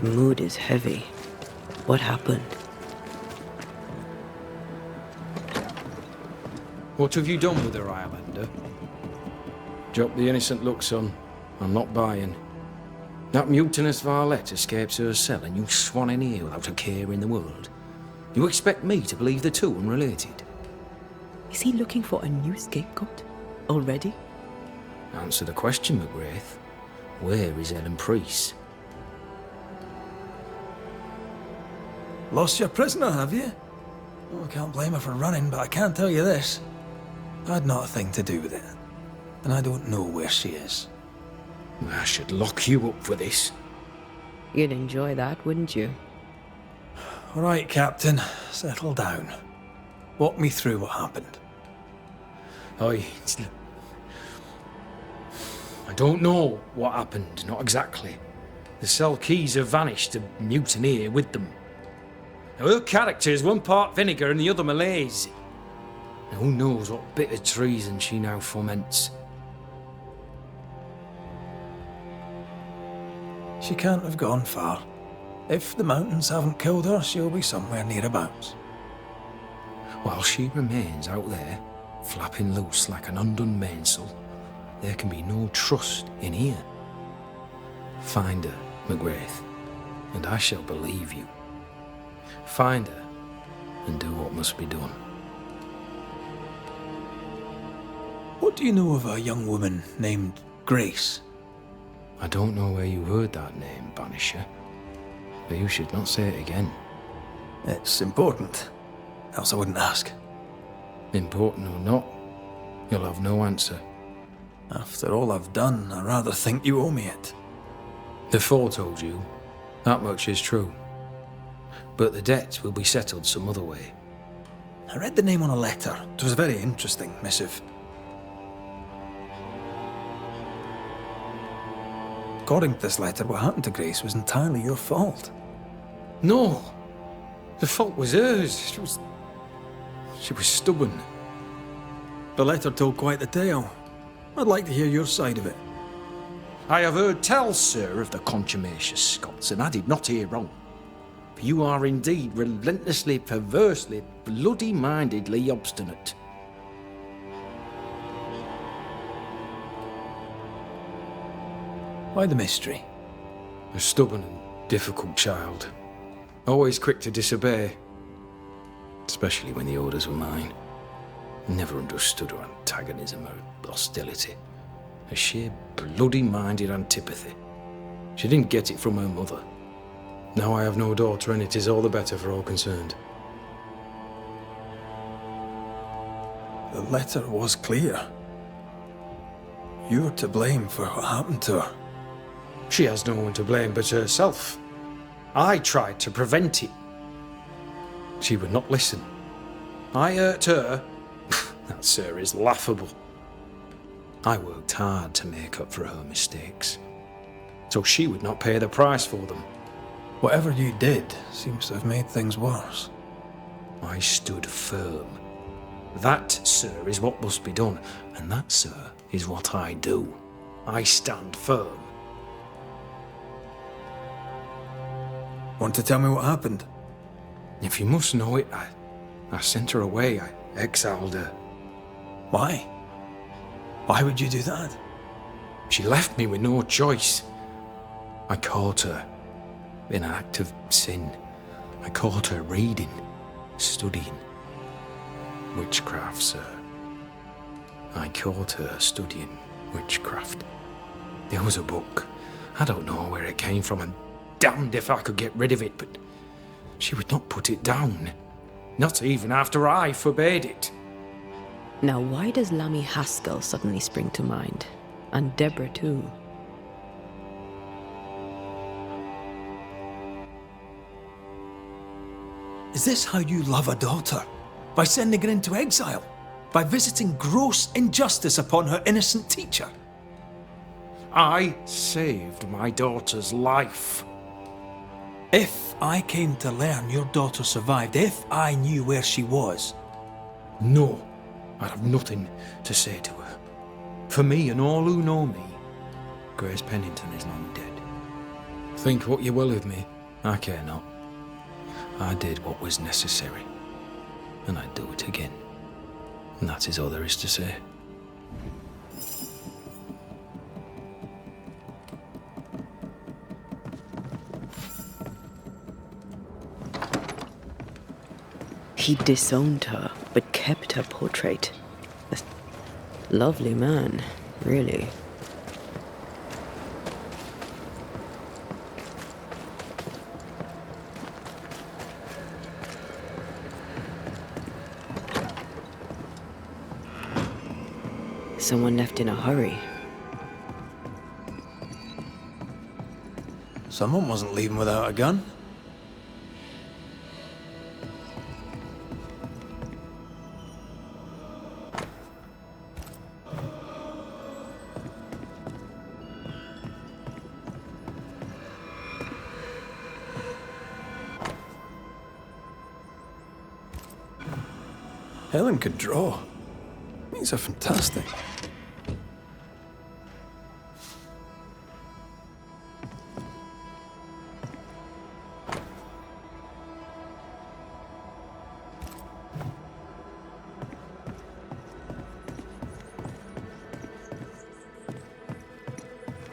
The mood is heavy. What happened? What have you done with her, Highlander? Drop the innocent look, son. I'm not buying. That mutinous varlet escapes her cell and you swan in here without a care in the world. You expect me to believe the two unrelated? Is he looking for a new scapegoat? Already? Answer the question, McGrath. Where is Ellen Priest? Lost your prisoner, have you? Oh, I can't blame her for running, but I can't tell you this. I had not a thing to do with it. And I don't know where she is. I should lock you up for this. You'd enjoy that, wouldn't you? All right, Captain. Settle down. Walk me through what happened. I don't know what happened, not exactly. The cell keys have vanished, the mutineer with them. Now, her character is one part vinegar and the other Malaise. Now, who knows what bitter treason she now foments. She can't have gone far. If the mountains haven't killed her, she'll be somewhere nearabouts. While she remains out there, flapping loose like an undone mainsail, there can be no trust in here. Find her, McGrath, and I shall believe you. Find her, and do what must be done. What do you know of a young woman named Grace? I don't know where you heard that name, Banisher, but you should not say it again. It's important, else I wouldn't ask. Important or not, you'll have no answer. After all I've done, I rather think you owe me it. The Four told you, that much is true. But the debt will be settled some other way. I read the name on a letter. It was a very interesting missive. According to this letter, what happened to Grace was entirely your fault. No! The fault was hers. She was stubborn. The letter told quite the tale. I'd like to hear your side of it. I have heard tell, sir, of the contumacious Scots, and I did not hear wrong. For you are indeed relentlessly, perversely, bloody-mindedly obstinate. Why the mystery? A stubborn and difficult child. Always quick to disobey. Especially when the orders were mine. Never understood her antagonism or hostility. A sheer bloody-minded antipathy. She didn't get it from her mother. Now I have no daughter, and it is all the better for all concerned. The letter was clear. You're to blame for what happened to her. She has no one to blame but herself. I tried to prevent it. She would not listen. I hurt her. That, sir, is laughable. I worked hard to make up for her mistakes, so she would not pay the price for them. Whatever you did seems to have made things worse. I stood firm. That, sir, is what must be done, and that, sir, is what I do. I stand firm. Want to tell me what happened? If you must know it, I sent her away. I exiled her. Why? Why would you do that? She left me with no choice. I caught her in an act of sin. I caught her reading, studying. Witchcraft, sir. I caught her studying witchcraft. There was a book. I don't know where it came from, and damned if I could get rid of it, but she would not put it down. Not even after I forbade it. Now, why does Lammy Haskell suddenly spring to mind? And Deborah, too. Is this how you love a daughter? By sending her into exile? By visiting gross injustice upon her innocent teacher? I saved my daughter's life. If I came to learn your daughter survived, if I knew where she was... No, I'd have nothing to say to her. For me and all who know me, Grace Pennington is long dead. Think what you will of me. I care not. I did what was necessary. And I'd do it again. And that is all there is to say. He disowned her, but kept her portrait. A lovely man, really. Someone left in a hurry. Someone wasn't leaving without a gun. Helen could draw. These are fantastic.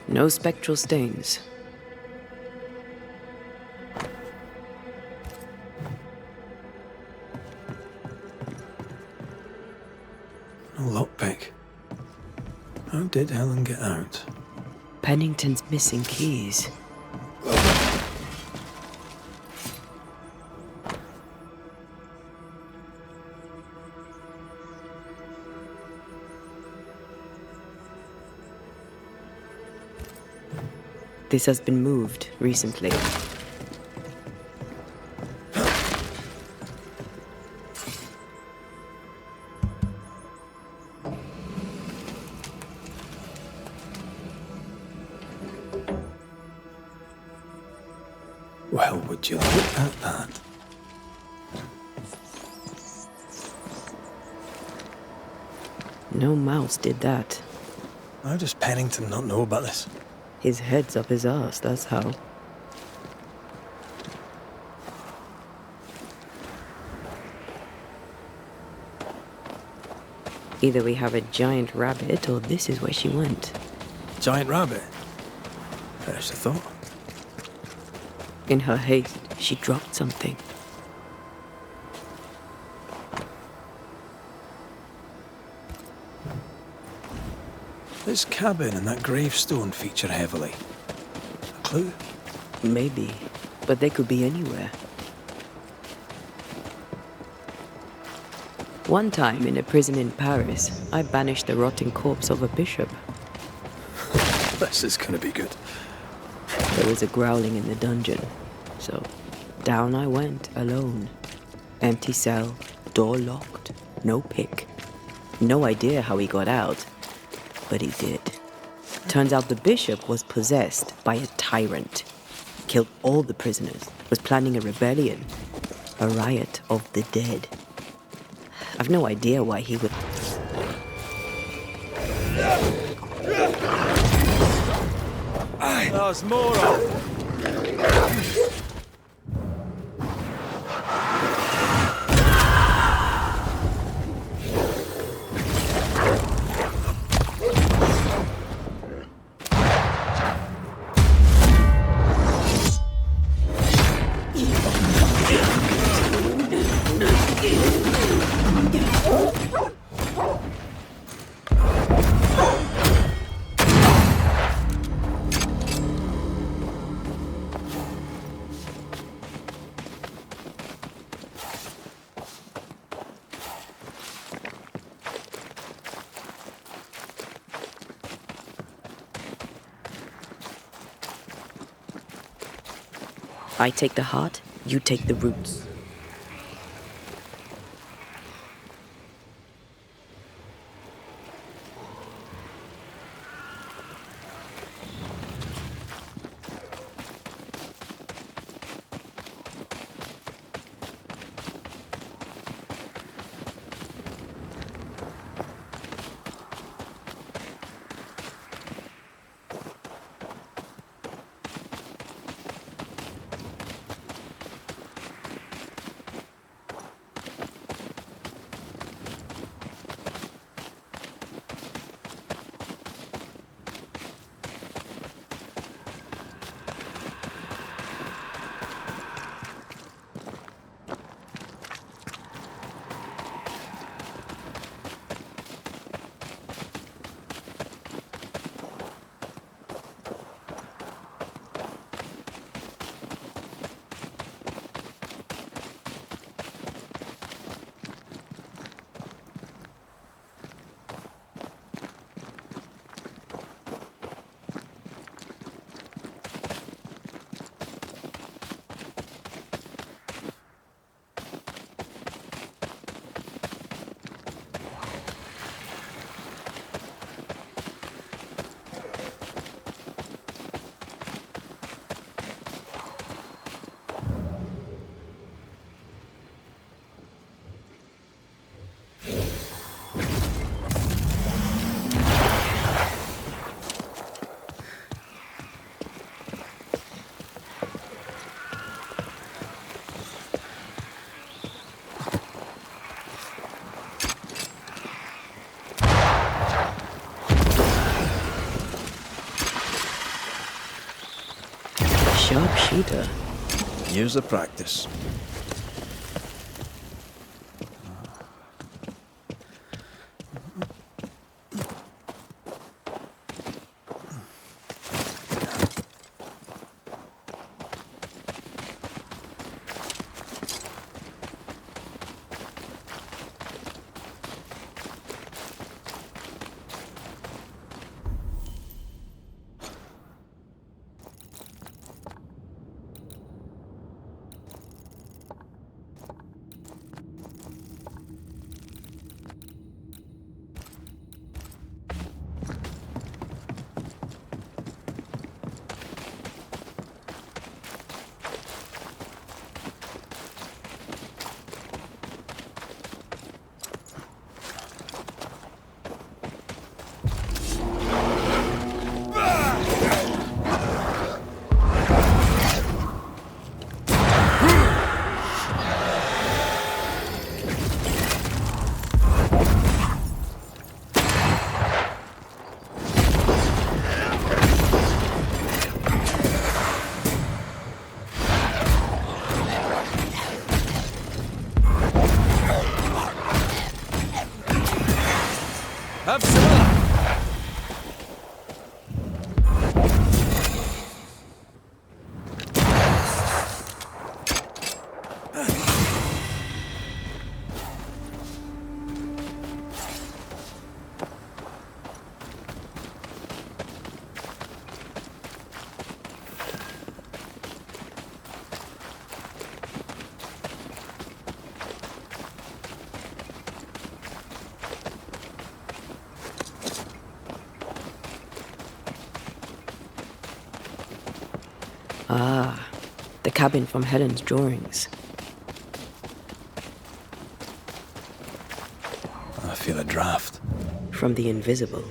No spectral stains. No lockpick. How did Helen get out? Pennington's missing keys. This has been moved recently. Well, would you look at that? No mouse did that. How does Pennington not know about this? His head's up his arse, that's how. Either we have a giant rabbit, or this is where she went. Giant rabbit? Perish the thought. In her haste, she dropped something. This cabin and that gravestone feature heavily. A clue? Maybe, but they could be anywhere. One time in a prison in Paris, I banished the rotting corpse of a bishop. This is gonna be good. There was a growling in the dungeon, so down I went alone. Empty cell, door locked, no pick. No idea how he got out, but he did. Turns out the bishop was possessed by a tyrant. Killed all the prisoners, was planning a rebellion, a riot of the dead. I've no idea why he would... There's more of I take the heart, you take the roots. sharpshooter. Years of practice. Have some! Ah, the cabin from Helen's drawings. I feel a draft. From the invisible.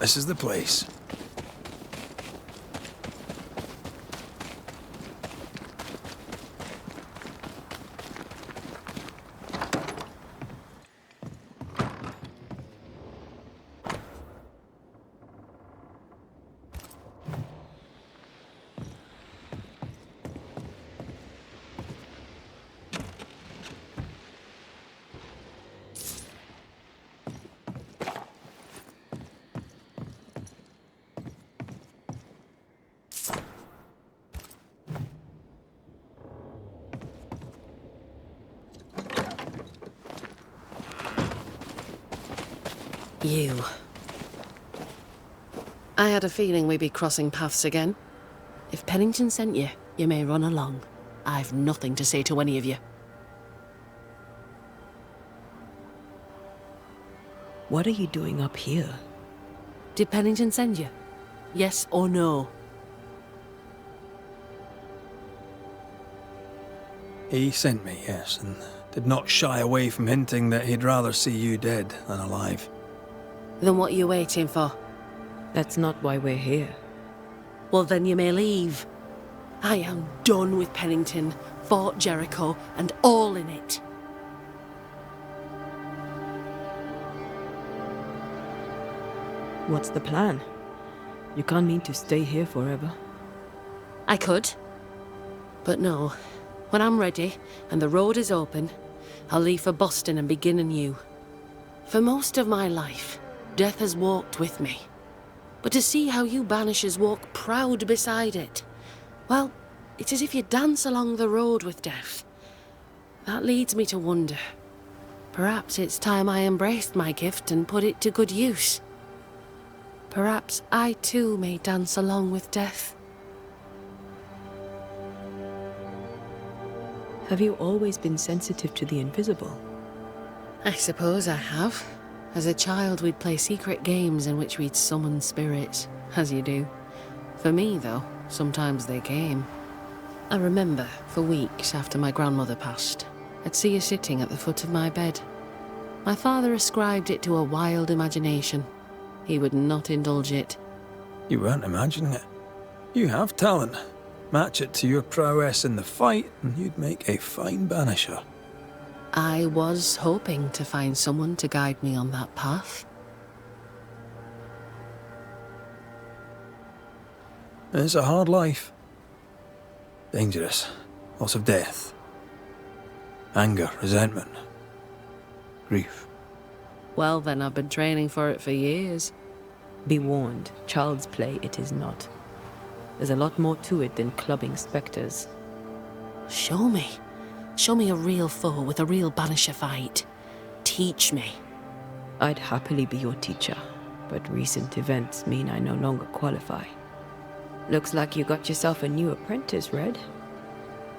This is the place. You. I had a feeling we'd be crossing paths again. If Pennington sent you, you may run along. I've nothing to say to any of you. What are you doing up here? Did Pennington send you? Yes or no? He sent me, yes, and did not shy away from hinting that he'd rather see you dead than alive. Then what are you waiting for? That's not why we're here. Well, then you may leave. I am done with Pennington, Fort Jericho, and all in it. What's the plan? You can't mean to stay here forever. I could. But no. When I'm ready, and the road is open, I'll leave for Boston and begin anew. For most of my life, death has walked with me. But to see how you Banishers walk proud beside it, well, it's as if you dance along the road with death. That leads me to wonder. Perhaps it's time I embraced my gift and put it to good use. Perhaps I too may dance along with death. Have you always been sensitive to the invisible? I suppose I have. As a child, we'd play secret games in which we'd summon spirits, as you do. For me, though, sometimes they came. I remember, for weeks after my grandmother passed, I'd see her sitting at the foot of my bed. My father ascribed it to a wild imagination. He would not indulge it. You weren't imagining it. You have talent. Match it to your prowess in the fight, and you'd make a fine banisher. I was hoping to find someone to guide me on that path. It's a hard life. Dangerous. Lots of death. Anger, resentment. Grief. Well then, I've been training for it for years. Be warned, child's play it is not. There's a lot more to it than clubbing spectres. Show me. Show me a real foe with a real banisher fight. Teach me. I'd happily be your teacher, but recent events mean I no longer qualify. Looks like you got yourself a new apprentice, Red.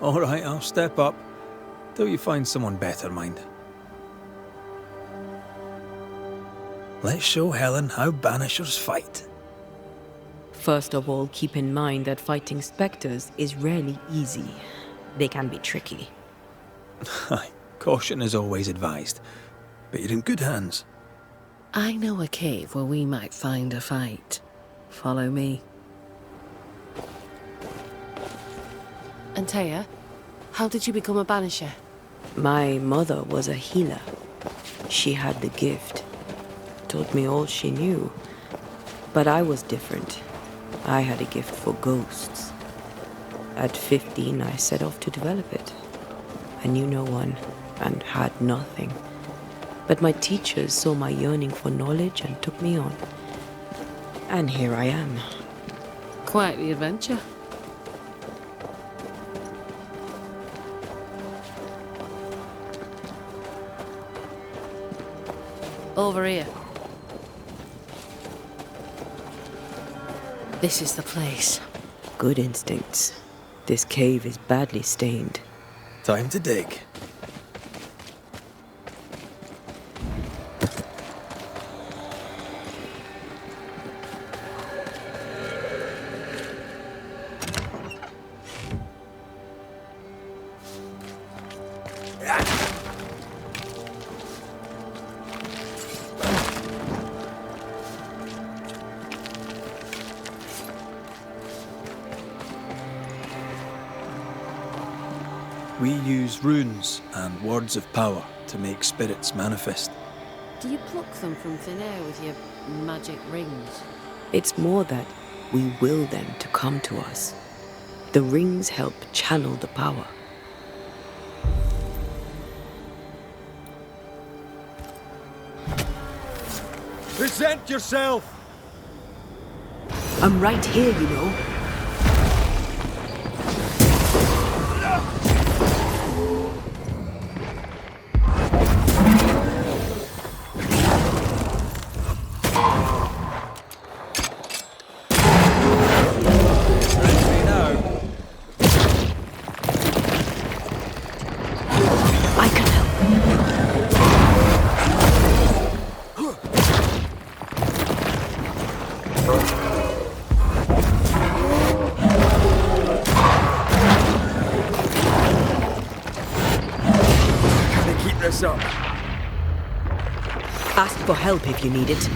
All right, I'll step up. Till you find someone better, mind. Let's show Helen how banishers fight. First of all, keep in mind that fighting spectres is rarely easy. They can be tricky. Aye, caution is always advised, but you're in good hands. I know a cave where we might find a fight. Follow me. And Taya, how did you become a banisher? My mother was a healer. She had the gift. Taught me all she knew. But I was different. I had a gift for ghosts. At 15, I set off to develop it. I knew no one and had nothing. But my teachers saw my yearning for knowledge and took me on. And here I am. Quite the adventure. Over here. This is the place. Good instincts. This cave is badly stained. Time to dig. We use runes and words of power to make spirits manifest. Do you pluck them from thin air with your magic rings? It's more that we will them to come to us. The rings help channel the power. Present yourself! I'm right here, you know. I can help. Can they keep this up? Ask for help if you need it.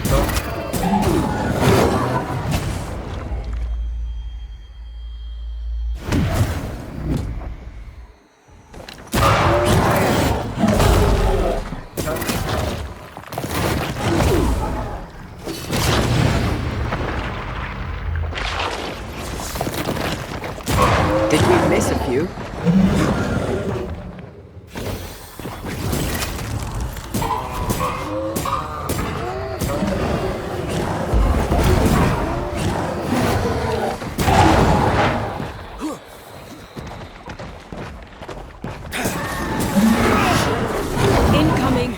Incoming!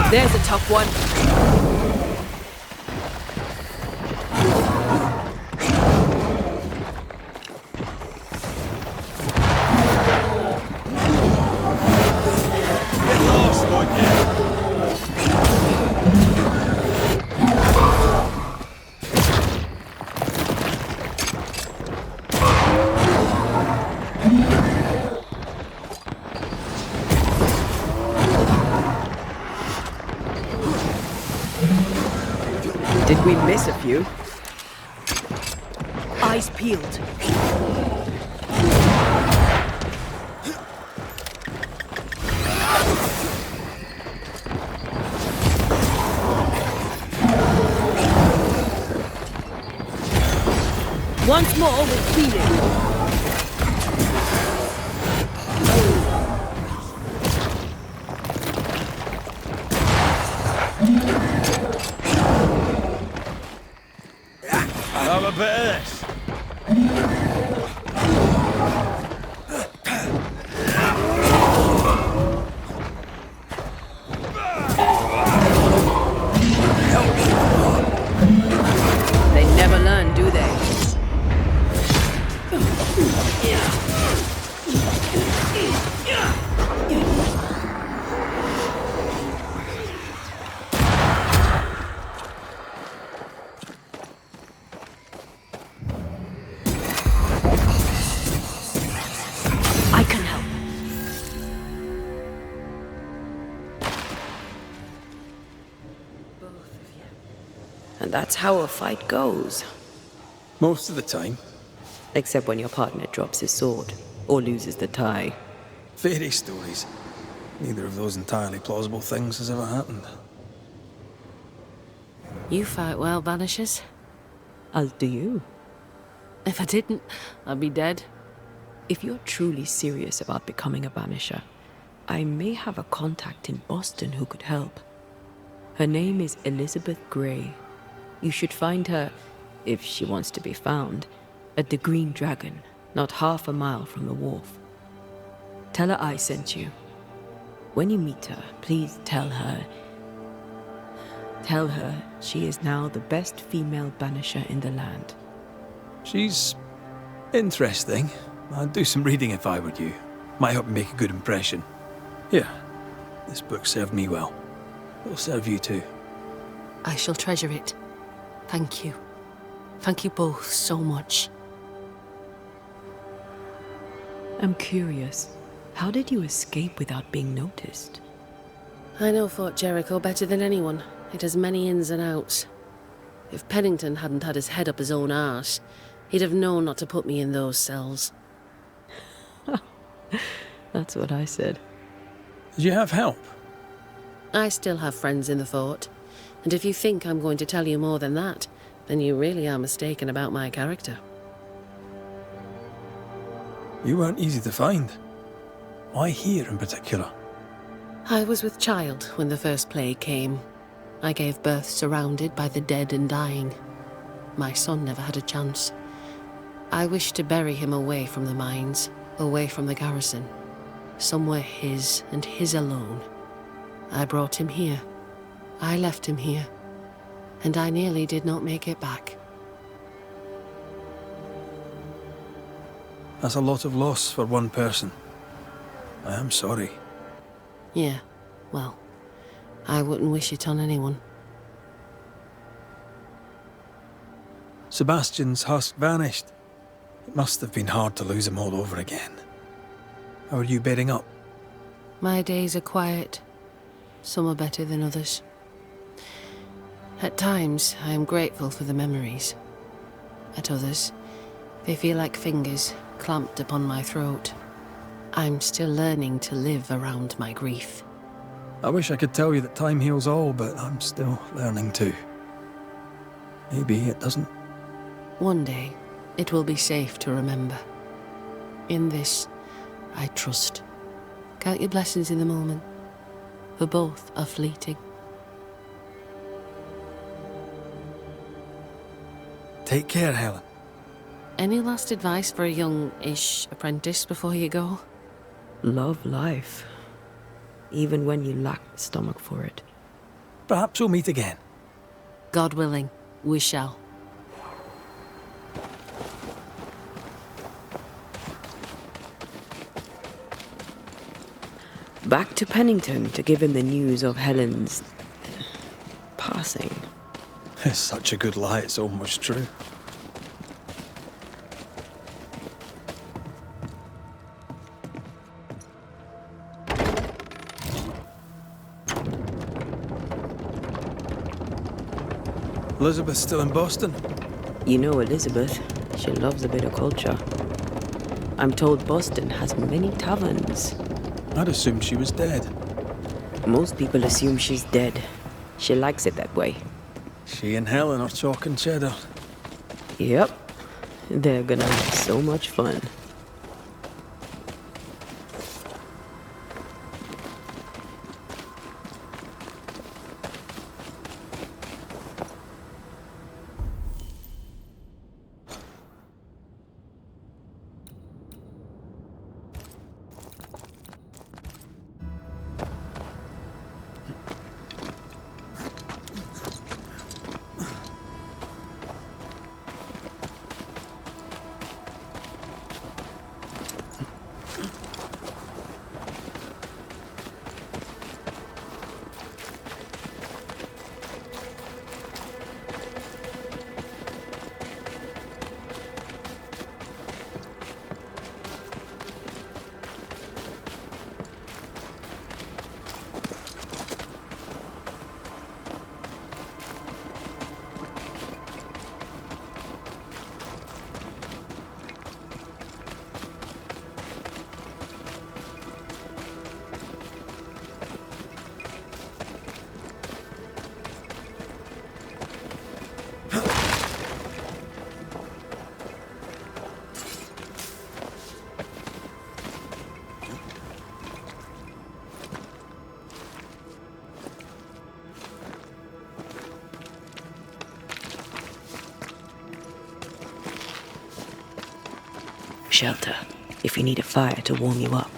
There's a tough one. Did we miss a few? Eyes peeled. Once more with feeling. Have a bit of this. They never learn, do they? I can help. And that's how a fight goes. Most of the time. Except when your partner drops his sword or loses the tie. Fairy stories. Neither of those entirely plausible things has ever happened. You fight well, Banishers. As do you. If I didn't, I'd be dead. If you're truly serious about becoming a Banisher, I may have a contact in Boston who could help. Her name is Elizabeth Grey. You should find her, if she wants to be found, at the Green Dragon, not half a mile from the wharf. Tell her I sent you. When you meet her, please tell her she is now the best female Banisher in the land. She's interesting. I'd do some reading if I were you. Might help me make a good impression. Here, this book served me well. It'll serve you too. I shall treasure it. Thank you. Thank you both so much. I'm curious, how did you escape without being noticed? I know Fort Jericho better than anyone. It has many ins and outs. If Pennington hadn't had his head up his own arse, he'd have known not to put me in those cells. That's what I said. Did you have help? I still have friends in the fort, and if you think I'm going to tell you more than that, then you really are mistaken about my character. You weren't easy to find. Why here in particular? I was with child when the first plague came. I gave birth surrounded by the dead and dying. My son never had a chance. I wished to bury him away from the mines, away from the garrison. Somewhere his and his alone. I brought him here. I left him here. And I nearly did not make it back. That's a lot of loss for one person. I am sorry. Yeah, well, I wouldn't wish it on anyone. Sebastian's husk vanished. It must have been hard to lose him all over again. How are you bedding up? My days are quiet. Some are better than others. At times, I am grateful for the memories. At others, they feel like fingers clamped upon my throat. I'm still learning to live around my grief. I wish I could tell you that time heals all, but I'm still learning too. Maybe it doesn't. One day, it will be safe to remember. In this, I trust. Count your blessings in the moment, for both are fleeting. Take care, Helen. Any last advice for a young-ish apprentice before you go? Love life, even when you lack the stomach for it. Perhaps we'll meet again. God willing, we shall. Back to Pennington to give him the news of Helen's passing. It's such a good lie, it's almost true. Elizabeth's still in Boston? You know Elizabeth, she loves a bit of culture. I'm told Boston has many taverns. I'd assumed she was dead. Most people assume she's dead. She likes it that way. She and Helen are chalk and cheddar. Yep. They're gonna have so much fun. Shelter, if you need a fire to warm you up.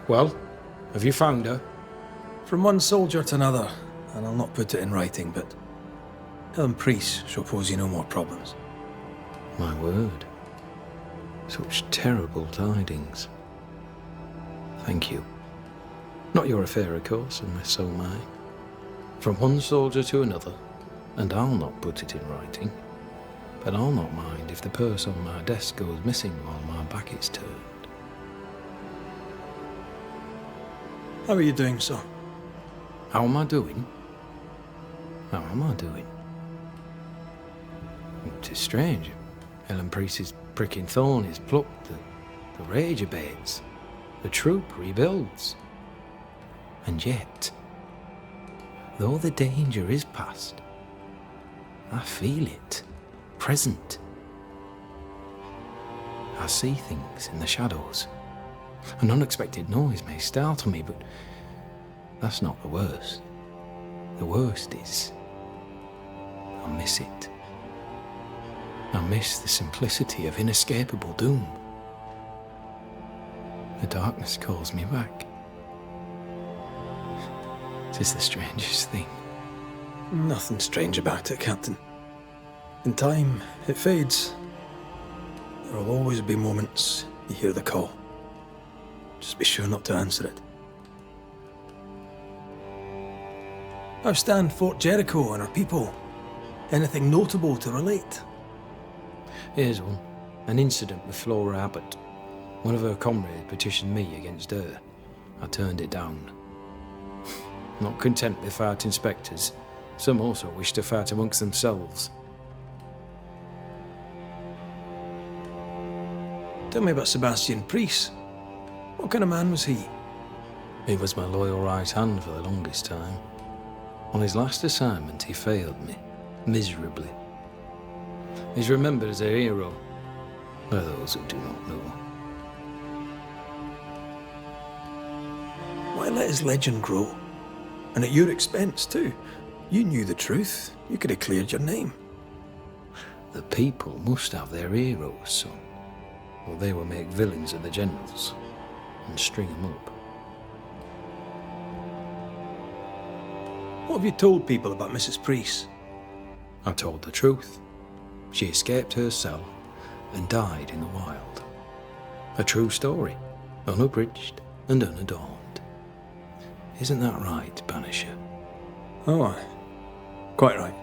Well, have you found her? From one soldier to another, and I'll not put it in writing, but Helen Priest shall pose you no more problems. My word. Such terrible tidings. Thank you. Not your affair, of course, unless so mine. From one soldier to another, and I'll not put it in writing. But I'll not mind if the purse on my desk goes missing while my back is turned. How are you doing, son? How am I doing? How am I doing? It is strange. Ellen Priest's pricking thorn is plucked, the rage abates, the troop rebuilds. And yet, though the danger is past, I feel it, present. I see things in the shadows. An unexpected noise may startle me, but that's not the worst. The worst is, I miss it. I miss the simplicity of inescapable doom. The darkness calls me back. It is the strangest thing. Nothing strange about it, Captain. In time, it fades. There will always be moments you hear the call. Just be sure not to answer it. How stand Fort Jericho and our people? Anything notable to relate? Here's one. An incident with Flora Abbott. One of her comrades petitioned me against her. I turned it down. Not content with fighting spectres, some also wished to fight amongst themselves. Tell me about Sebastian Priest. What kind of man was he? He was my loyal right hand for the longest time. On his last assignment, he failed me, miserably. He's remembered as a hero by those who do not know. Why let his legend grow? And at your expense, too. You knew the truth. You could have cleared your name. The people must have their heroes, son, or they will make villains of the generals and string them up. What have you told people about Mrs. Priest? I told the truth. She escaped her cell and died in the wild. A true story, unabridged and unadorned. Isn't that right, Banisher? Oh, aye. Quite right.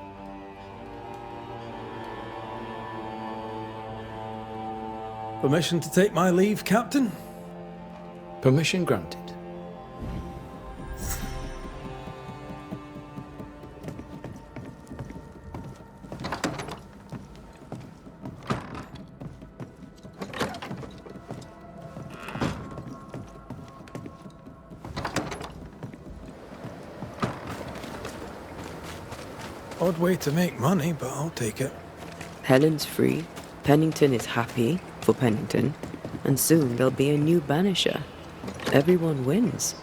Permission to take my leave, Captain? Permission granted. Odd way to make money, but I'll take it. Helen's free, Pennington is happy for Pennington, and soon there'll be a new Banisher. Everyone wins.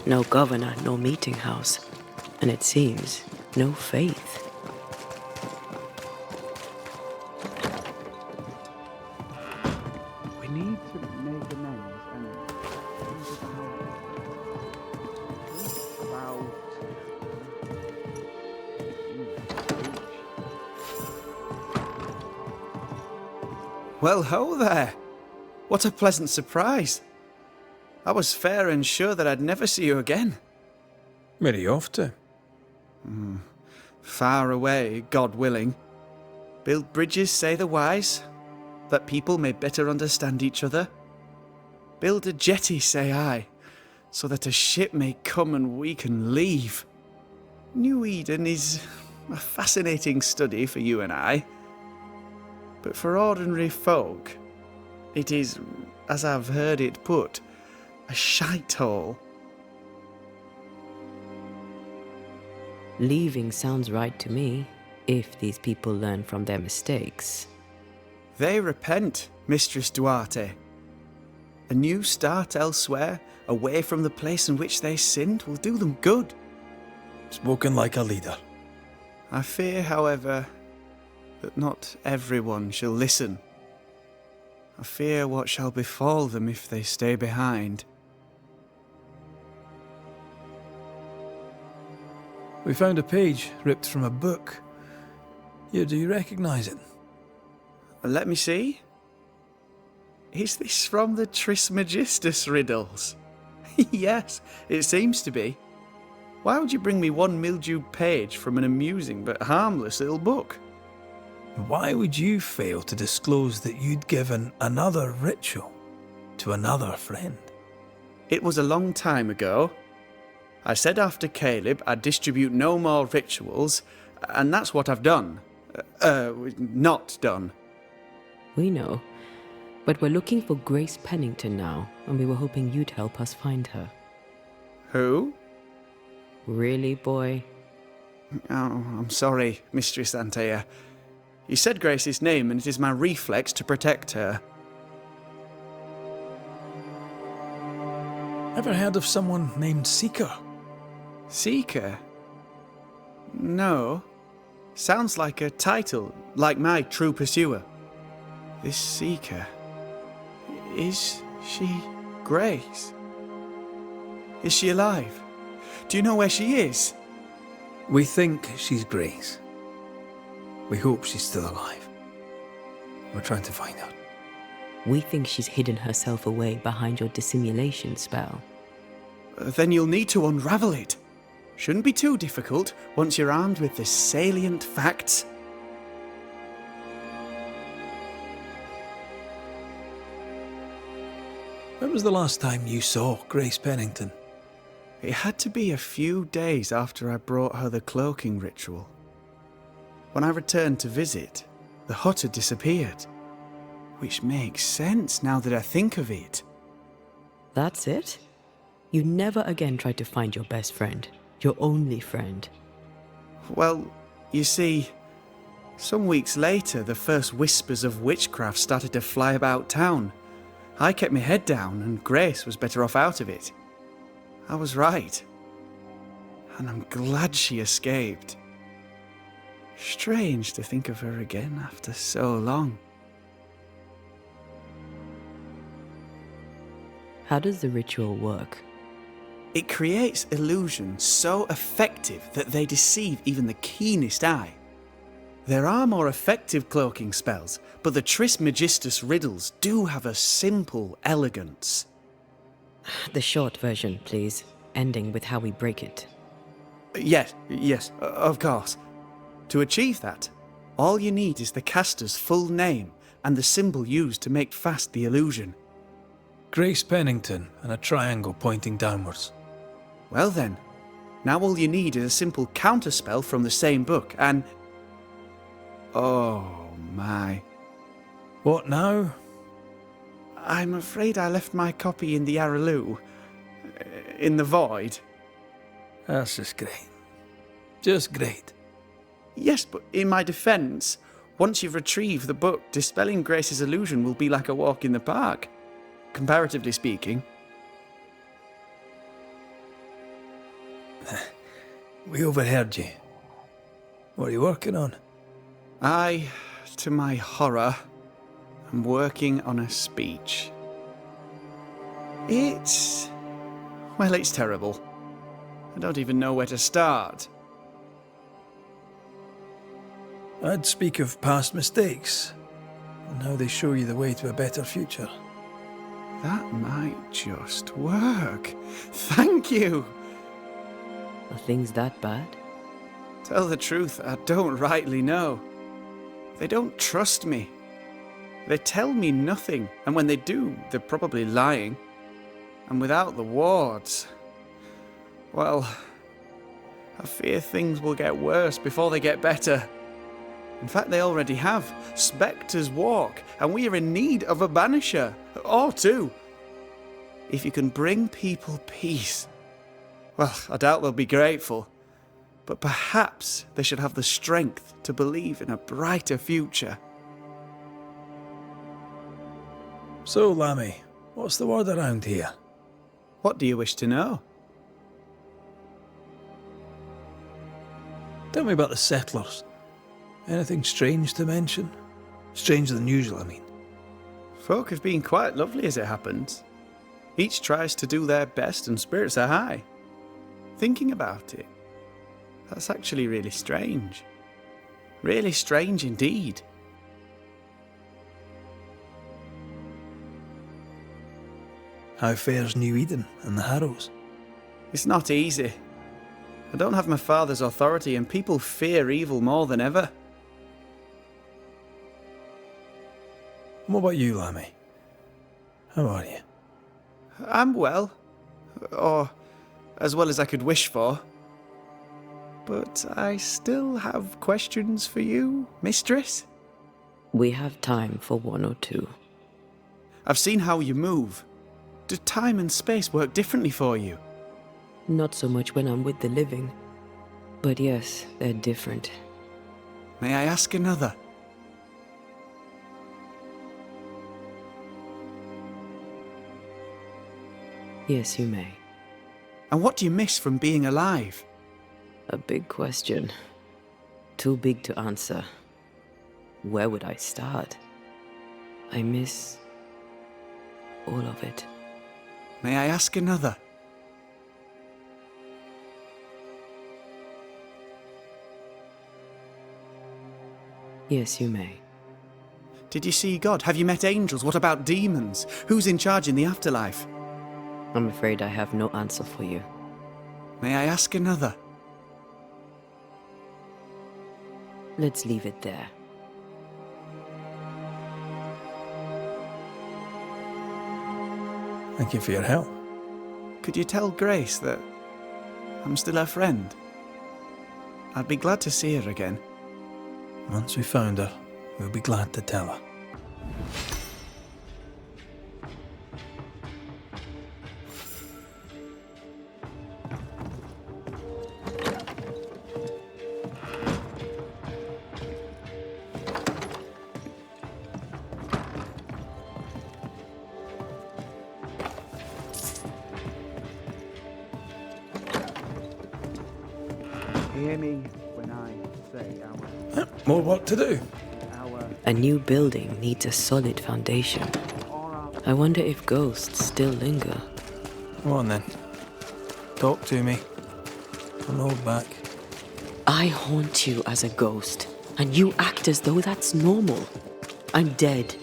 No governor, no meeting house, and it seems no faith. We need to make amends and think about Well, ho there! What a pleasant surprise! I was fair and sure that I'd never see you again. Where are you off to? Far away, God willing. Build bridges, say the wise, that people may better understand each other. Build a jetty, say I, so that a ship may come and we can leave. New Eden is a fascinating study for you and I. But for ordinary folk, it is, as I've heard it put, a shite hole. Leaving sounds right to me, if these people learn from their mistakes. They repent, Mistress Duarte. A new start elsewhere, away from the place in which they sinned, will do them good. Spoken like a leader. I fear, however, that not everyone shall listen. I fear what shall befall them if they stay behind. We found a page ripped from a book. Here, do you recognize it? Let me see. Is this from the Trismegistus riddles? Yes, it seems to be. Why would you bring me one mildewed page from an amusing but harmless little book? Why would you fail to disclose that you'd given another ritual to another friend? It was a long time ago. I said after Caleb I'd distribute no more rituals, and that's what I've done. Not done. We know. But we're looking for Grace Pennington now, and we were hoping you'd help us find her. Who? Really, boy? Oh, I'm sorry, Mistress Antea. You said Grace's name, and it is my reflex to protect her. Ever heard of someone named Seeker? Seeker? No. Sounds like a title, like my True Pursuer. This Seeker... Is she Grace? Is she alive? Do you know where she is? We think she's Grace. We hope she's still alive. We're trying to find out. We think she's hidden herself away behind your dissimulation spell. Then you'll need to unravel it. Shouldn't be too difficult once you're armed with the salient facts. When was the last time you saw Grace Pennington? It had to be a few days after I brought her the cloaking ritual. When I returned to visit, the hut had disappeared. Which makes sense now that I think of it. That's it? You never again tried to find your best friend, your only friend. Well, you see, some weeks later the first whispers of witchcraft started to fly about town. I kept my head down and Grace was better off out of it. I was right. And I'm glad she escaped. Strange to think of her again after so long. How does the ritual work? It creates illusions so effective that they deceive even the keenest eye. There are more effective cloaking spells, but the Trismegistus riddles do have a simple elegance. The short version, please, ending with how we break it. Yes, of course. To achieve that, all you need is the caster's full name and the symbol used to make fast the illusion. Grace Pennington and a triangle pointing downwards. Well then, now all you need is a simple counterspell from the same book and... Oh my. What now? I'm afraid I left my copy in the Araloo. In the void. That's just great. Just great. Yes, but in my defence, once you've retrieved the book, dispelling Grace's illusion will be like a walk in the park. Comparatively speaking. We overheard you. What are you working on? I, to my horror, am working on a speech. It's terrible. I don't even know where to start. I'd speak of past mistakes and how they show you the way to a better future. That might just work. Thank you. Are things that bad? Tell the truth, I don't rightly know. They don't trust me. They tell me nothing, and when they do, they're probably lying. And without the wards, well, I fear things will get worse before they get better. In fact, they already have. Spectres walk, and we are in need of a banisher, or two. If you can bring people peace, well, I doubt they'll be grateful. but perhaps they should have the strength to believe in a brighter future. So, Lammy, what's the word around here? What do you wish to know? Tell me about the settlers. Anything strange to mention? Stranger than usual, I mean. Folk have been quite lovely as it happens. Each tries to do their best and spirits are high. Thinking about it, that's actually really strange. Really strange indeed. How fares New Eden and the Harrows? It's not easy. I don't have my father's authority and people fear evil more than ever. What about you, Lammy? How are you? I'm well. Or as well as I could wish for. But I still have questions for you, mistress. We have time for one or two. I've seen how you move. Do time and space work differently for you? Not so much when I'm with the living. But yes, they're different. May I ask another? Yes, you may. And what do you miss from being alive? A big question. Too big to answer. Where would I start? I miss all of it. May I ask another? Yes, you may. Did you see God? Have you met angels? What about demons? Who's in charge in the afterlife? I'm afraid I have no answer for you. May I ask another? Let's leave it there. Thank you for your help. Could you tell Grace that I'm still her friend? I'd be glad to see her again. Once we found her, we'll be glad to tell her. Hear me when I say More work to do. A new building needs a solid foundation. I wonder if ghosts still linger. Come on then. Talk to me. Don't hold back. I haunt you as a ghost, and you act as though that's normal. I'm dead,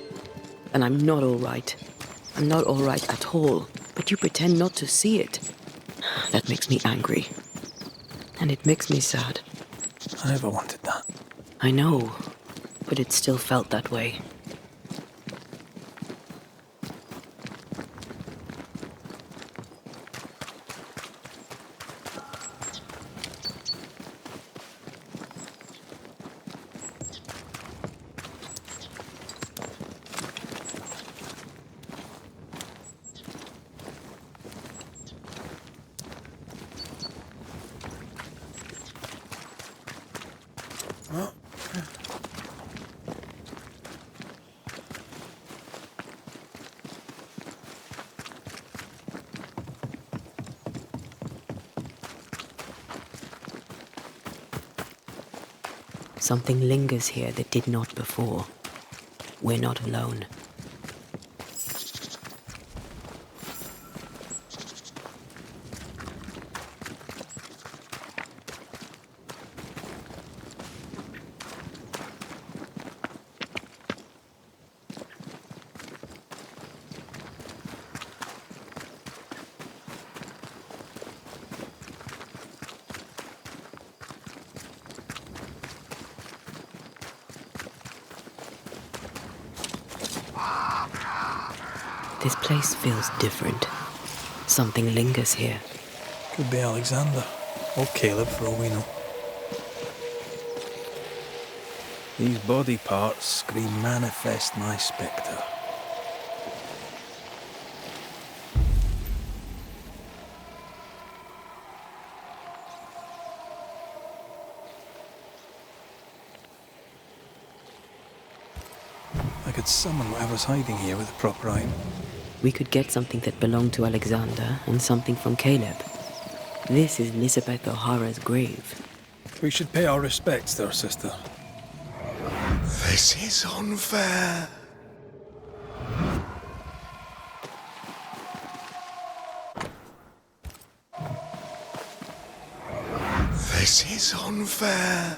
and I'm not all right. I'm not all right at all, but you pretend not to see it. That makes me angry. And it makes me sad. I never wanted that. I know, but it still felt that way. Something lingers here that did not before. We're not alone. This place feels different. Something lingers here. Could be Alexander. Or Caleb for all we know. These body parts scream manifest my spectre. could summon whatever's hiding here with a proper item. We could get something that belonged to Alexander and something from Caleb. This is Elizabeth O'Hara's grave. We should pay our respects to her sister. This is unfair. This is unfair.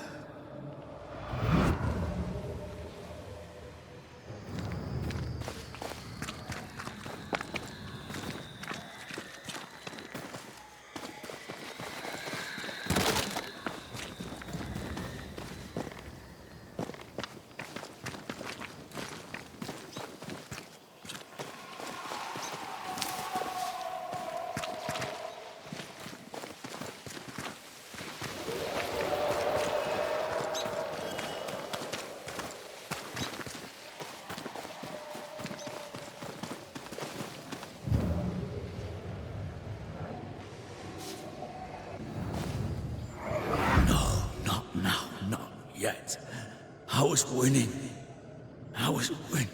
Yet. I was winning. I was winning.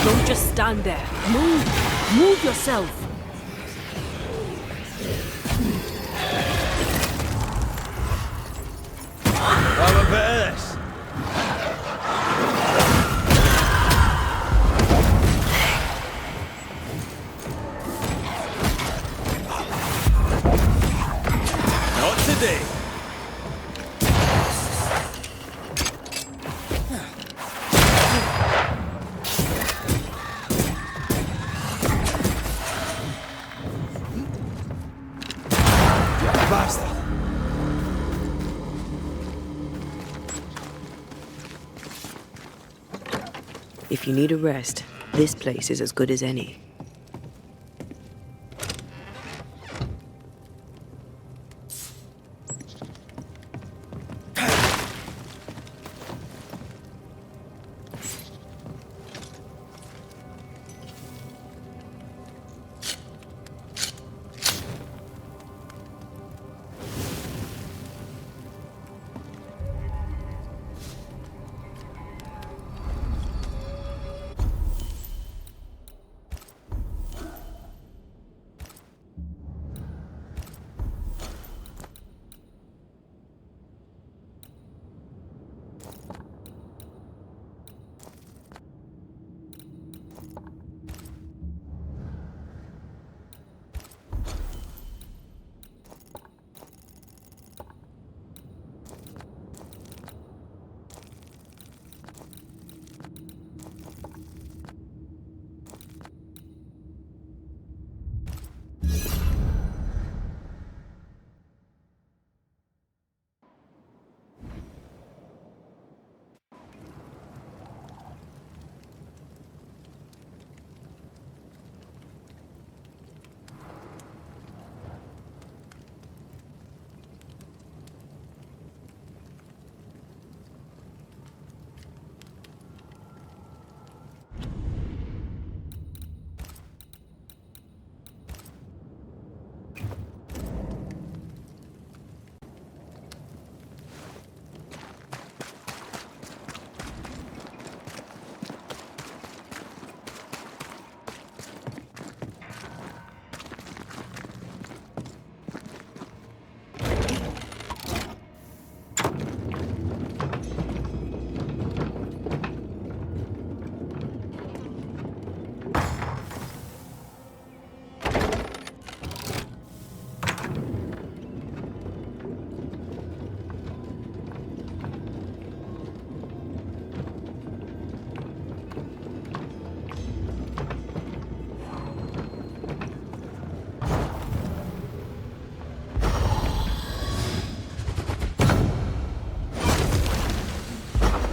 Don't just stand there. Move! Move yourself! Have a bit of this. Not today. If you need a rest, this place is as good as any.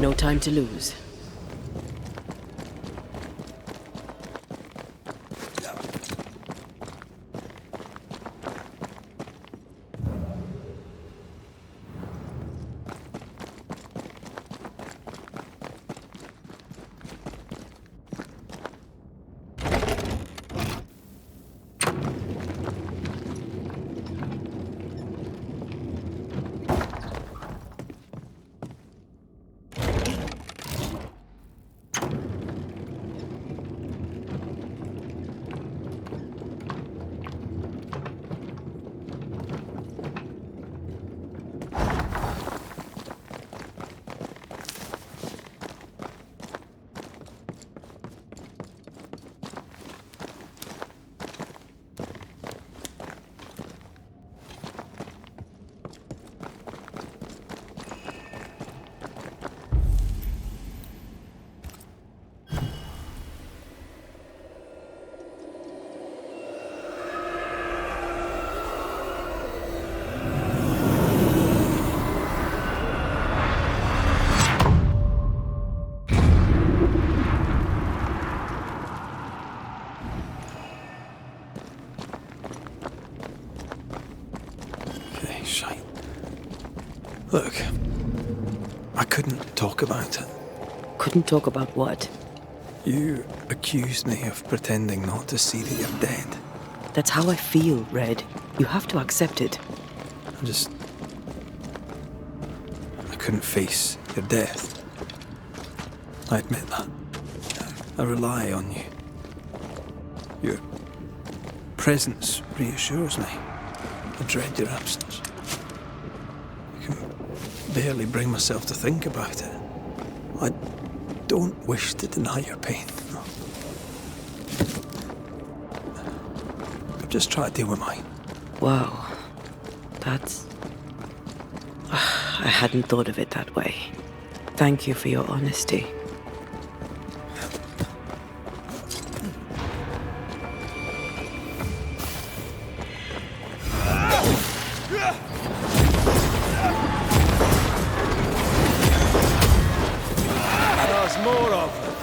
no time to lose. Shite. Look, I couldn't talk about it. Couldn't talk about what? You accused me of pretending not to see that you're dead. That's how I feel, Red. You have to accept it. I couldn't face your death. I admit that. I rely on you. Your presence reassures me. I dread your absence. I can barely bring myself to think about it. I don't wish to deny your pain. I've just tried to deal with mine. Wow. That's... I hadn't thought of it that way. Thank you for your honesty. There's more of them.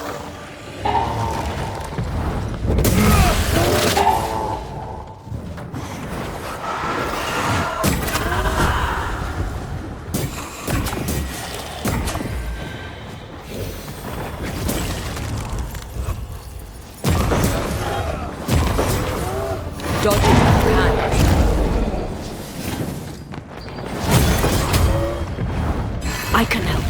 Dodge it if you can. I can help.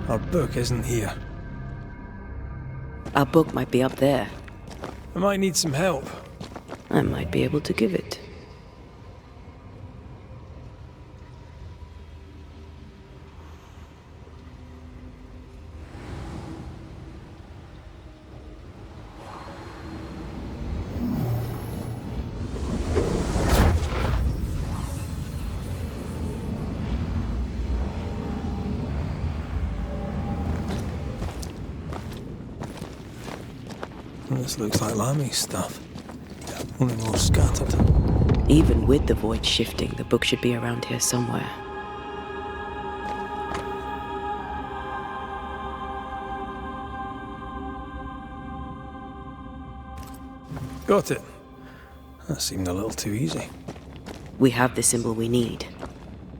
Our book isn't here. Our book might be up there. I might need some help. I might be able to give it. This looks like Lami's stuff. Only more scattered. Even with the void shifting, the book should be around here somewhere. Got it. That seemed a little too easy. We have the symbol we need.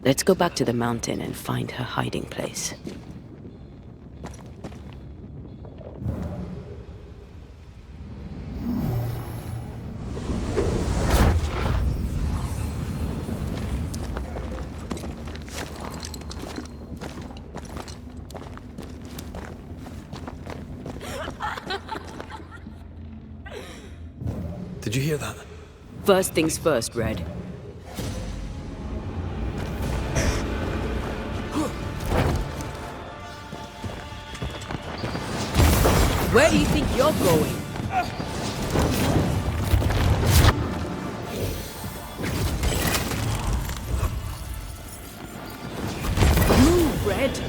Let's go back to the mountain and find her hiding place. Did Did you hear that? First things first, Red. Where do you think you're going? Move, Red!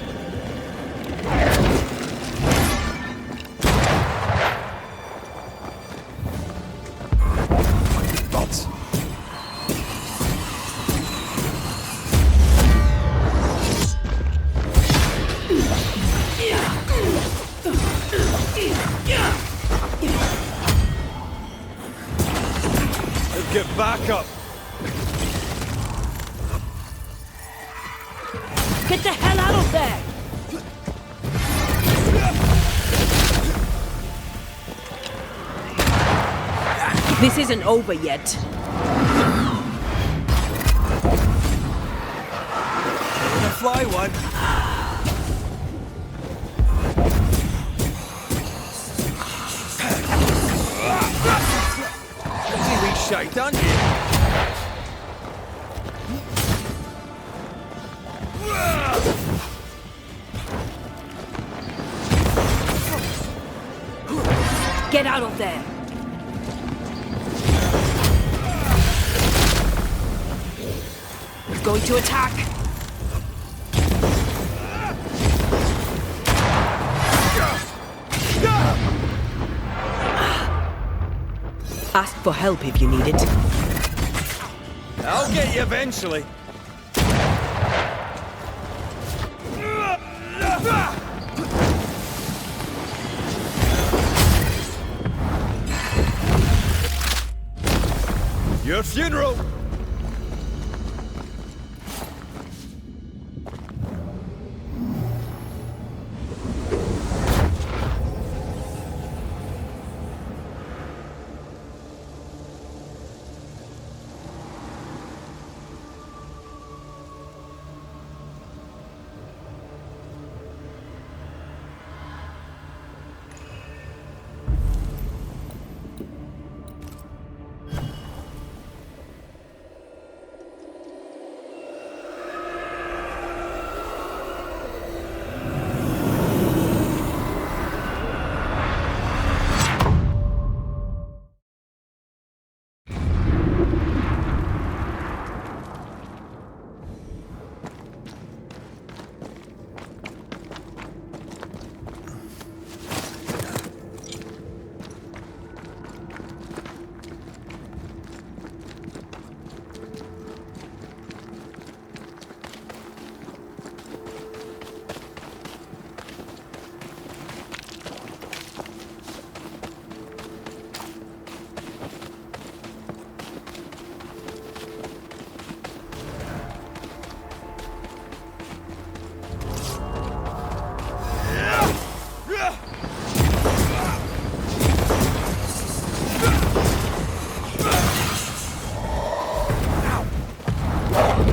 Bots. Let's get back up. Get the hell out of there! This isn't over yet. Gonna fly one. See we shite, don't you? Get out of there! It's going to attack! Ask for help if you need it. I'll get you eventually. Your funeral.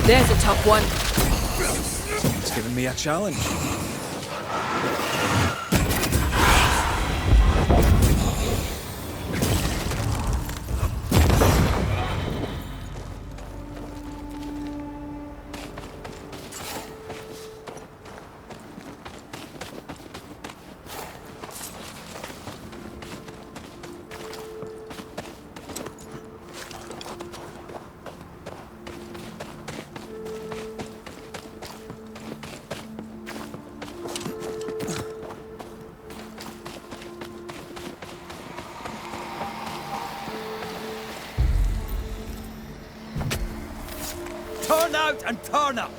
There's a tough one. It's giving me a challenge. Turn out and turn up!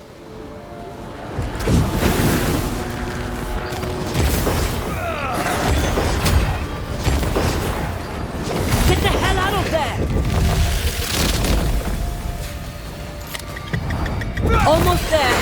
Get the hell out of there! Almost there!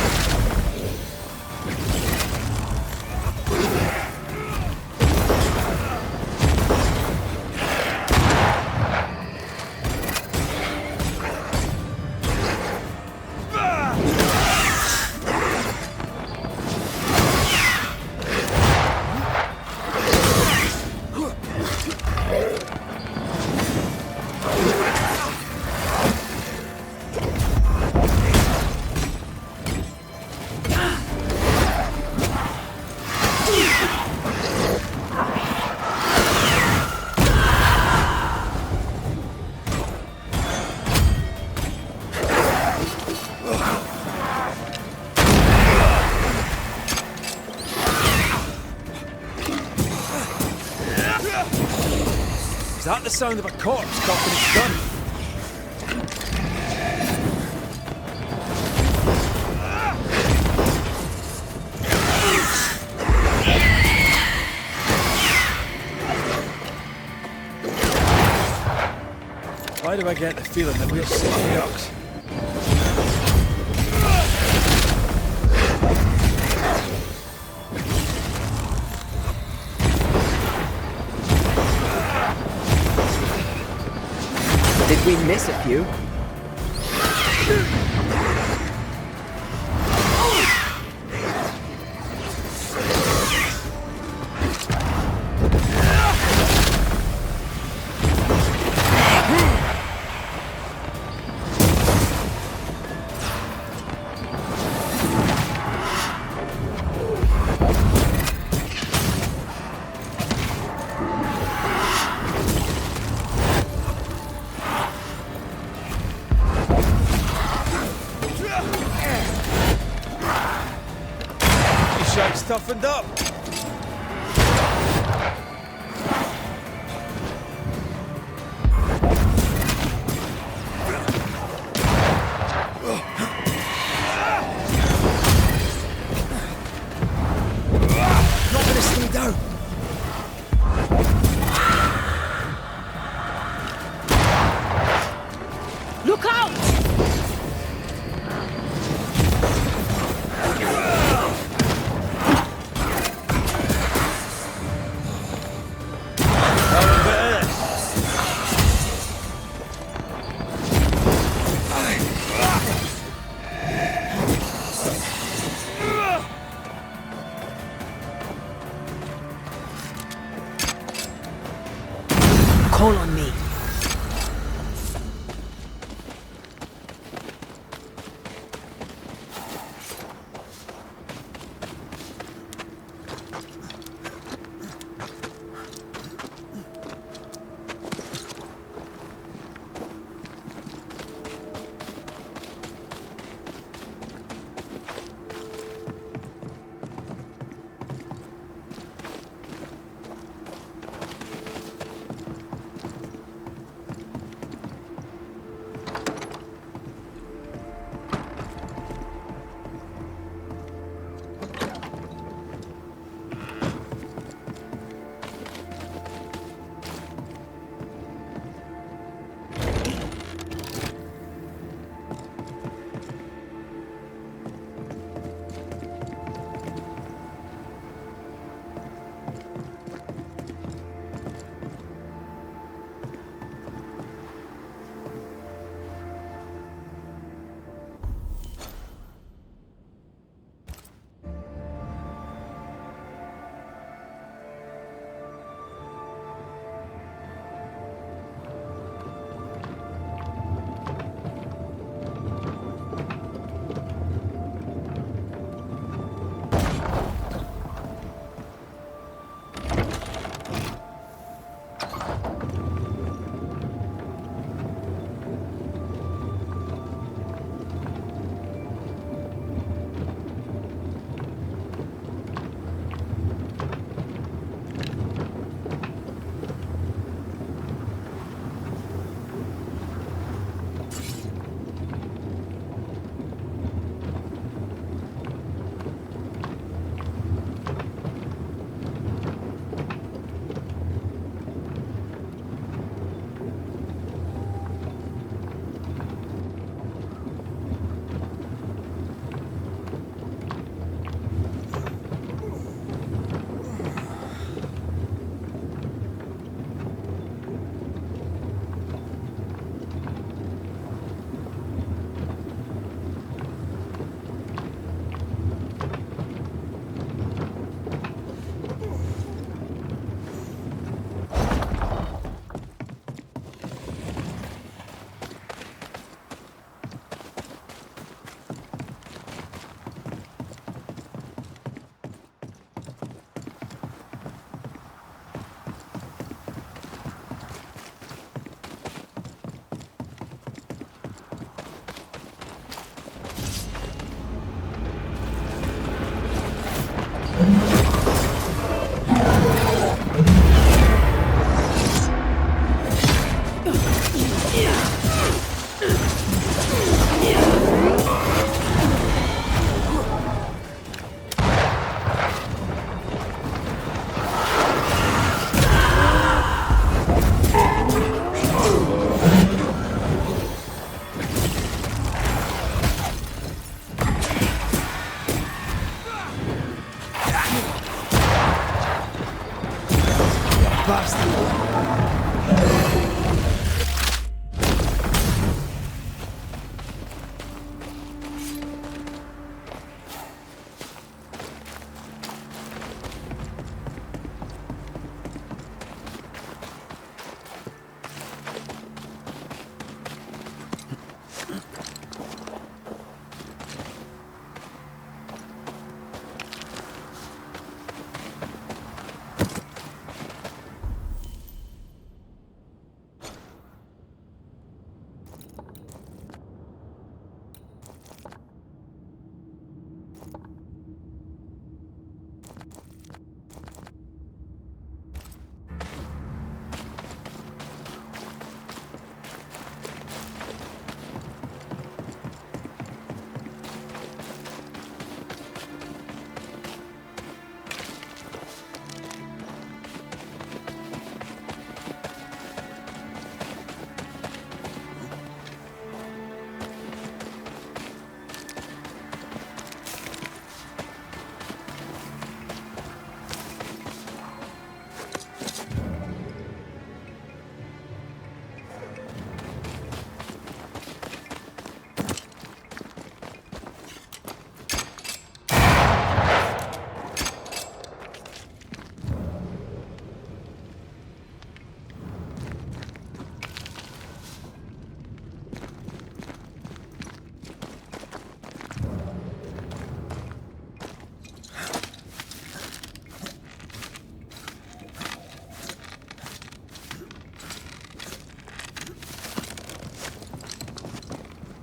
that the sound of a corpse cocking its gun? Why do I get the feeling that we're sitting ducks? Did we miss a few? Shite's toughened up. Not gonna stay down. Look out!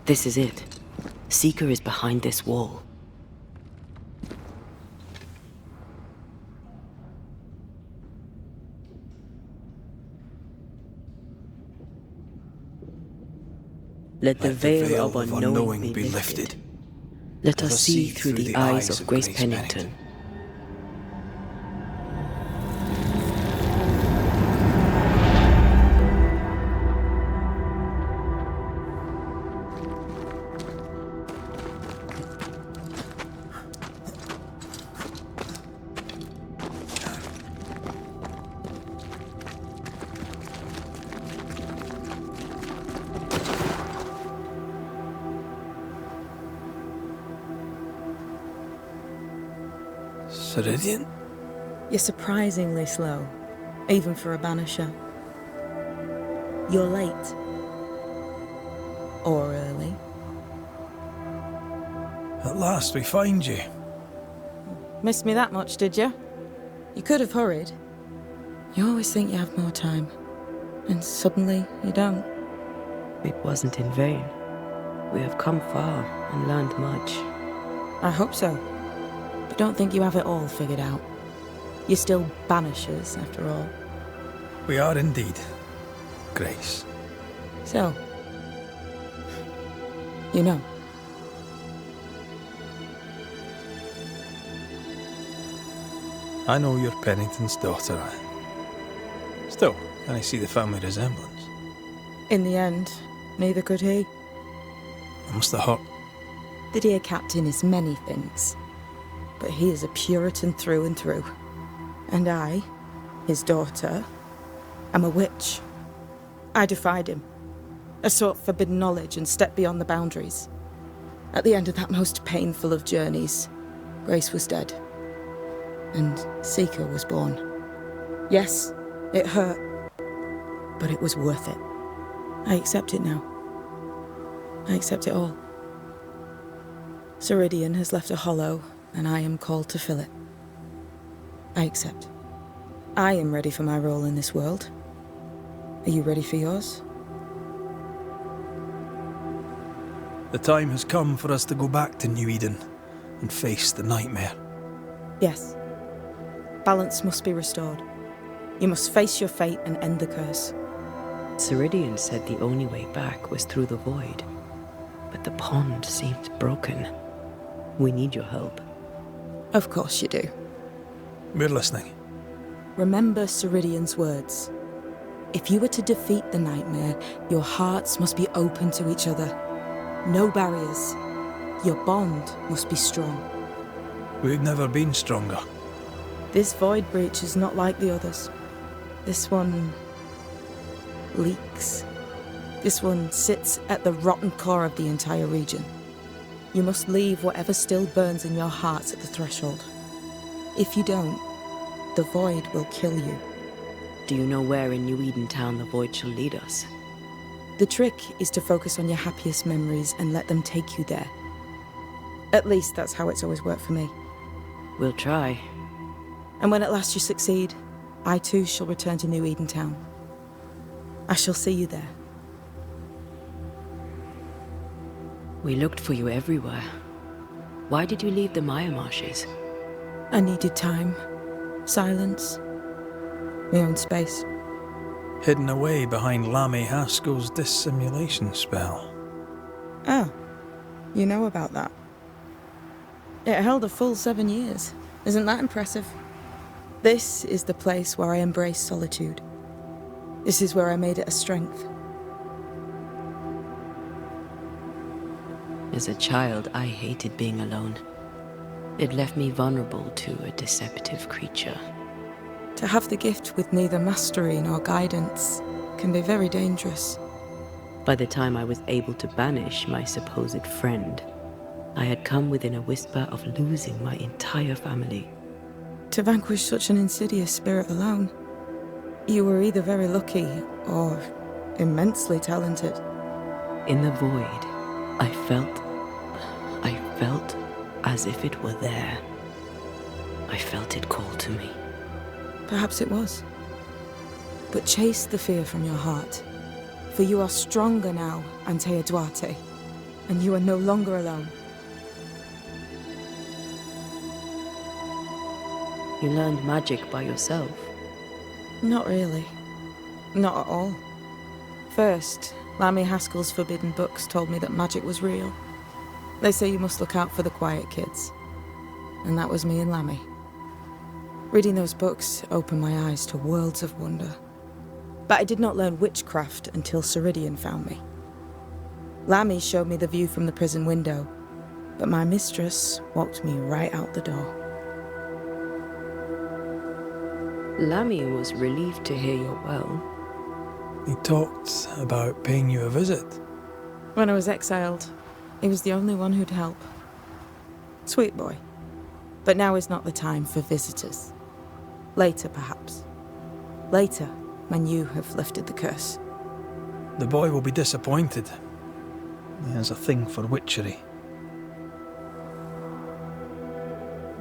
This is it. Seeker is behind this wall. Let the veil of unknowing be lifted. Let us see through the eyes of Grace Pennington. Ceridian? You're surprisingly slow, even for a Banisher. You're late. Or early. At last we find you. Missed me that much, did you? You could have hurried. You always think you have more time, and suddenly you don't. It wasn't in vain. We have come far and learned much. I hope so. But don't think you have it all figured out. You're still Banishers, after all. We are indeed, Grace. So, you know. I know you're Pennington's daughter. Still, can I see the family resemblance? In the end, neither could he. It must have hurt. The dear captain is many things, but he is a Puritan through and through. And I, his daughter, am a witch. I defied him. I sought forbidden knowledge and stepped beyond the boundaries. At the end of that most painful of journeys, Grace was dead. And Seeker was born. Yes, it hurt, but it was worth it. I accept it now. I accept it all. Ceridian has left a hollow, and I am called to fill it. I accept. I am ready for my role in this world. Are you ready for yours? The time has come for us to go back to New Eden and face the nightmare. Yes. Balance must be restored. You must face your fate and end the curse. Ceridian said the only way back was through the void. But the pond seems broken. We need your help. Of course you do. We're listening. Remember Ceridian's words. If you were to defeat the nightmare, your hearts must be open to each other. No barriers. Your bond must be strong. We've never been stronger. This void breach is not like the others. This one leaks. This one sits at the rotten core of the entire region. You must leave whatever still burns in your hearts at the threshold. If you don't, the void will kill you. Do you know where in New Eden Town the void shall lead us? The trick is to focus on your happiest memories and let them take you there. At least that's how it's always worked for me. We'll try. And when at last you succeed, I too shall return to New Eden Town. I shall see you there. We looked for you everywhere. Why did you leave the Maya Marshes? I needed time, silence, my own space. Hidden away behind Lammy Haskell's dissimulation spell. Oh, you know about that. It held a full 7 years. Isn't that impressive? This is the place where I embrace solitude. This is where I made it a strength. As a child, I hated being alone. It left me vulnerable to a deceptive creature. To have the gift with neither mastery nor guidance can be very dangerous. By the time I was able to banish my supposed friend, I had come within a whisper of losing my entire family. To vanquish such an insidious spirit alone, you were either very lucky or immensely talented. In the void, I felt as if it were there. I felt it call to me. Perhaps it was. But chase the fear from your heart, for you are stronger now, Antea Duarte. and you are no longer alone. You learned magic by yourself. Not really. Not at all. First, Lammy Haskell's forbidden books told me that magic was real. They say you must look out for the quiet kids. And that was me and Lammy. Reading those books opened my eyes to worlds of wonder. But I did not learn witchcraft until Ceridian found me. Lammy showed me the view from the prison window, but my mistress walked me right out the door. Lammy was relieved to hear you're well. He talked about paying you a visit. When I was exiled, he was the only one who'd help. Sweet boy. But now is not the time for visitors. Later, perhaps. Later, when you have lifted the curse. The boy will be disappointed. He has a thing for witchery.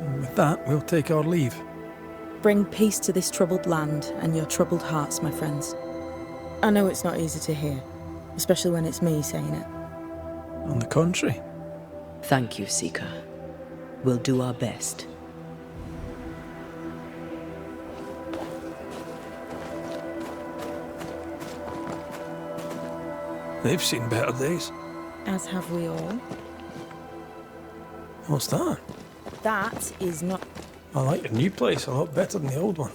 And with that, we'll take our leave. Bring peace to this troubled land and your troubled hearts, my friends. I know it's not easy to hear, especially when it's me saying it. On the contrary. Thank you, Seeker. We'll do our best. They've seen better days. As have we all. What's that? That is not... I like your new place a lot better than the old one.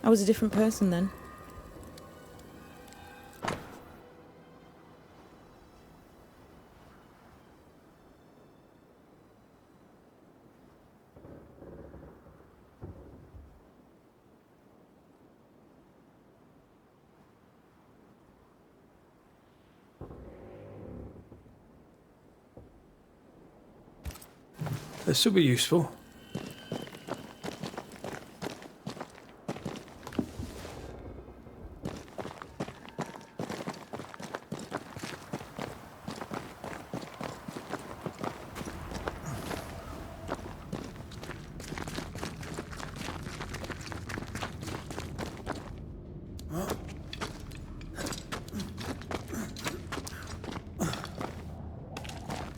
I was a different person then. This will be useful.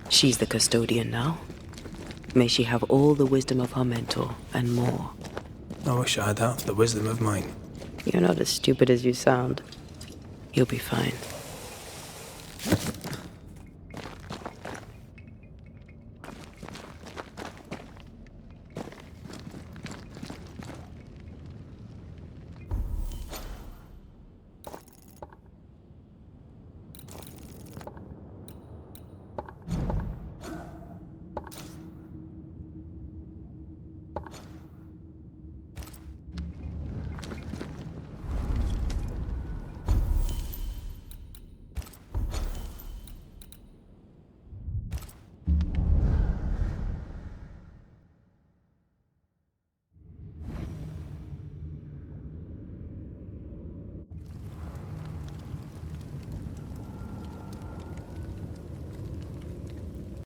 She's the custodian now. May she have all the wisdom of her mentor, and more. I wish I had half the wisdom of mine. You're not as stupid as you sound. You'll be fine.